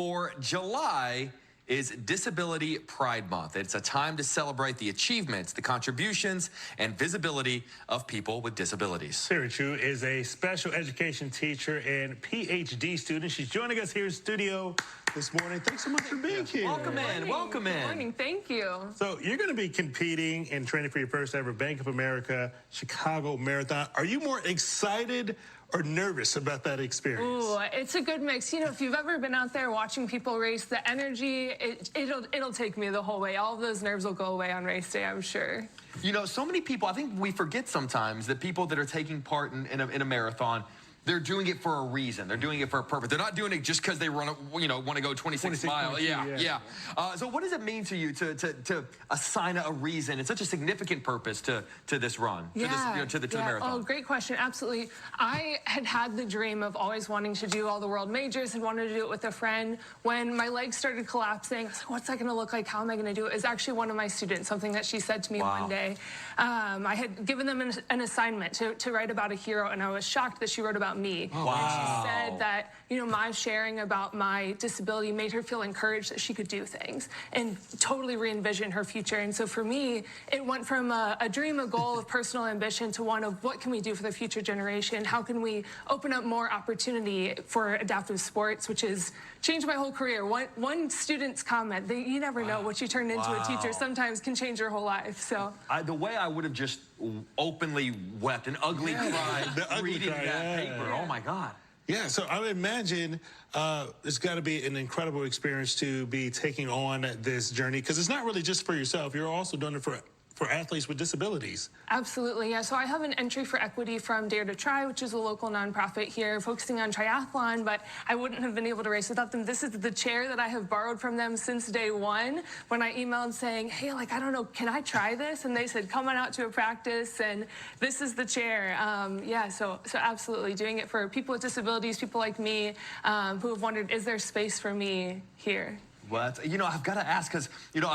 For July is Disability Pride Month. It's a time to celebrate the achievements, the contributions, and visibility of people with disabilities. FOX32 is a special education teacher and PhD student. She's joining us here in studio this morning. Thanks so much for being here. Welcome in. Welcome in. Good morning. Thank you. So you're going to be competing and training for your first ever Bank of America Chicago Marathon. Are you more excited or nervous about that experience? Ooh, it's a good mix. You know, if you've ever been out there watching people race, the energy, it'll take me the whole way. All of those nerves will go away on race day, I'm sure. You know, so many people, I think we forget sometimes that people that are taking part in a marathon, they're doing it for a reason. They're doing it for a purpose. They're not doing it just because they want to go 26 miles. Yeah. So what does it mean to you to assign a reason? It's such a significant purpose to this run, to the marathon. Oh, great question. Absolutely. I had the dream of always wanting to do all the world majors and wanted to do it with a friend. When my legs started collapsing, I was like, what's that going to look like? How am I going to do it? It's actually one of my students, something that she said to me one day. I had given them an assignment to write about a hero, and I was shocked that she wrote about me. Wow. And she said that, you know, my sharing about my disability made her feel encouraged that she could do things and totally re-envision her future. And so for me, it went from a dream, a goal of personal ambition to one of what can we do for the future generation? How can we open up more opportunity for adaptive sports, which has changed my whole career. One student's comment, you never know what you turn into a teacher sometimes can change your whole life. So the way I would have just openly wept an ugly cry reading that paper. Oh my God. Yeah, so I would imagine it's got to be an incredible experience to be taking on this journey, because it's not really just for yourself. You're also doing it for athletes with disabilities. Absolutely, yeah. So I have an entry for equity from Dare to Try, which is a local nonprofit here focusing on triathlon, but I wouldn't have been able to race without them. This is the chair that I have borrowed from them since day one. When I emailed saying, hey, like, I don't know, can I try this? And they said, come on out to a practice, and this is the chair. So absolutely doing it for people with disabilities, people like me, who have wondered, is there space for me here? Well, you know, I've got to ask, because, you know,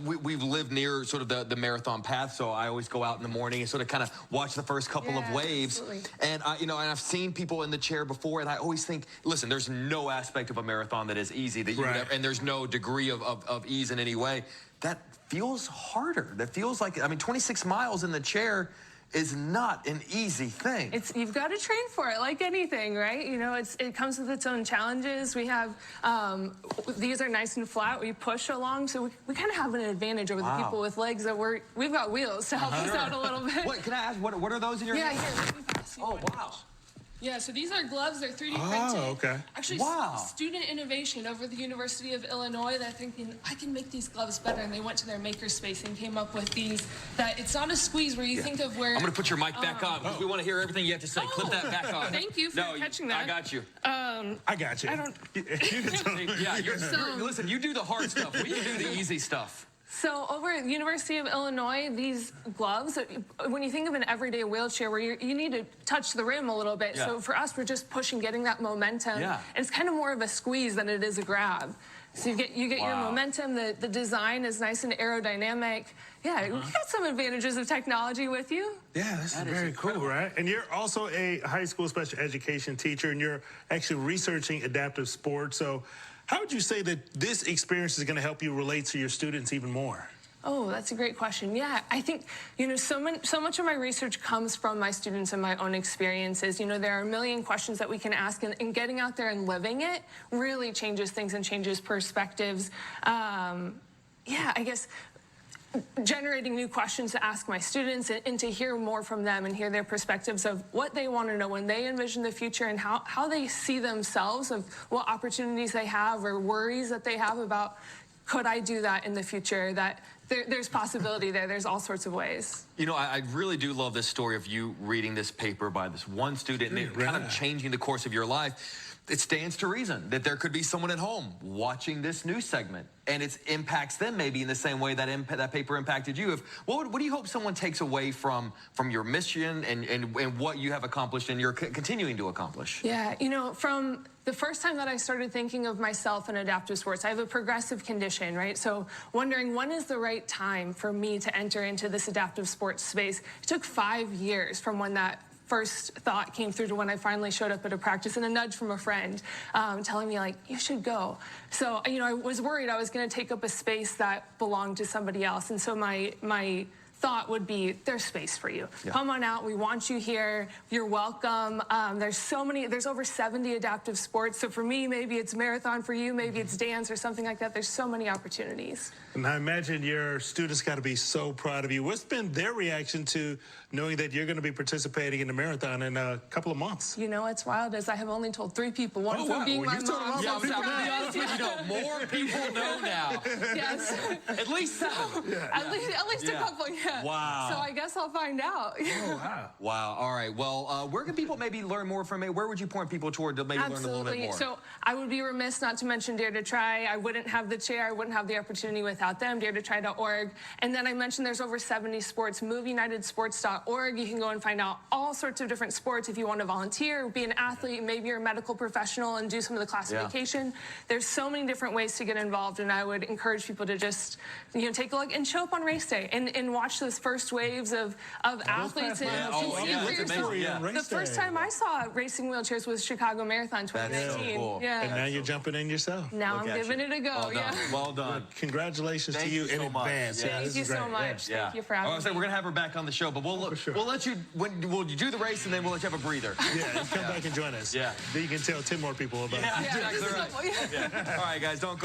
we've lived near sort of the marathon path, so I always go out in the morning and sort of kind of watch the first couple of waves. Absolutely. And, you know, and I've seen people in the chair before, and I always think, listen, there's no aspect of a marathon that is easy, that you never, and there's no degree of ease in any way. That feels harder. That feels like, I mean, 26 miles in the chair is not an easy thing. You've got to train for it, like anything, right? You know, it comes with its own challenges. We have, these are nice and flat. We push along, so we kind of have an advantage over the people with legs that we've got wheels to help us out a little bit. Wait, can I ask, what are those in your hands? Yeah, here, let me pass you one. Wow. Yeah, so these are gloves. They're 3D printed. Oh, okay. Actually, student innovation over the University of Illinois. They're thinking, I can make these gloves better. And they went to their makerspace and came up with these. That it's not a squeeze where you think of where... I'm going to put your mic back on, because we want to hear everything you have to say. Clip that back on. Thank you for catching that. I got you. I got you. I don't... Listen, you do the hard stuff. We do the easy stuff. So over at the University of Illinois, these gloves, when you think of an everyday wheelchair where you need to touch the rim a little bit, so for us, we're just pushing, getting that momentum. And it's kind of more of a squeeze than it is a grab. So you get your momentum, the design is nice and aerodynamic. Yeah, you got some advantages of technology with you. Yeah, this is very cool, right? And you're also a high school special education teacher, and you're actually researching adaptive sports. So how would you say that this experience is going to help you relate to your students even more? Oh, that's a great question. Yeah, I think, you know, so much of my research comes from my students and my own experiences. You know, there are a million questions that we can ask, and getting out there and living it really changes things and changes perspectives. Yeah, I guess generating new questions to ask my students and to hear more from them and hear their perspectives of what they want to know when they envision the future and how they see themselves, of what opportunities they have or worries that they have about, could I do that in the future? That there's possibility there. There's all sorts of ways. You know, I really do love this story of you reading this paper by this one student and kind of changing the course of your life. It stands to reason that there could be someone at home watching this news segment, and it impacts them maybe in the same way that that paper impacted you. What do you hope someone takes away from your mission and what you have accomplished and you're continuing to accomplish? Yeah, you know, from the first time that I started thinking of myself in adaptive sports, I have a progressive condition, right? So wondering when is the right time for me to enter into this adaptive sports space. It took 5 years from when that first thought came through to when I finally showed up at a practice, and a nudge from a friend telling me, like, you should go. So, you know, I was worried I was going to take up a space that belonged to somebody else. And so my thought would be, there's space for you. Yeah. Come on out. We want you here. You're welcome. There's over 70 adaptive sports. So for me, maybe it's marathon. For you, maybe it's dance or something like that. There's so many opportunities. And I imagine your students got to be so proud of you. What's been their reaction to knowing that you're going to be participating in the marathon in a couple of months? You know what's wild is I have only told 3 people. One of them being my mom. Yeah, more people know now. Yes. At least 7. Yeah. At least a couple, yeah. Wow. So I guess I'll find out. Oh, wow. Wow. All right. Well, where can people maybe learn more from you? Where would you point people toward to maybe learn a little bit more? So I would be remiss not to mention Dare to Try. I wouldn't have the chair. I wouldn't have the opportunity without them. DareToTry.org. And then I mentioned there's over 70 sports. MoveUnitedSports.org. You can go and find out all sorts of different sports if you want to volunteer, be an athlete, maybe you're a medical professional and do some of the classification. Yeah. There's so many different ways to get involved, and I would encourage people to just, you know, take a look and show up on race day and watch those first waves of athletes. The first time I saw racing wheelchairs was Chicago Marathon 2019. That's so cool. Yeah. And now you're jumping in yourself. Now I'm giving it a go. Well done. Well done. Congratulations to you in advance. Yeah, Thank you so much. Yeah. Thank you for having me. We're gonna have her back on the show, but we'll let you we'll do the race and then we'll let you have a breather. Yeah, and come back and join us. Yeah. Then you can tell 10 more people about it. Yeah, exactly right. All right, guys, don't go.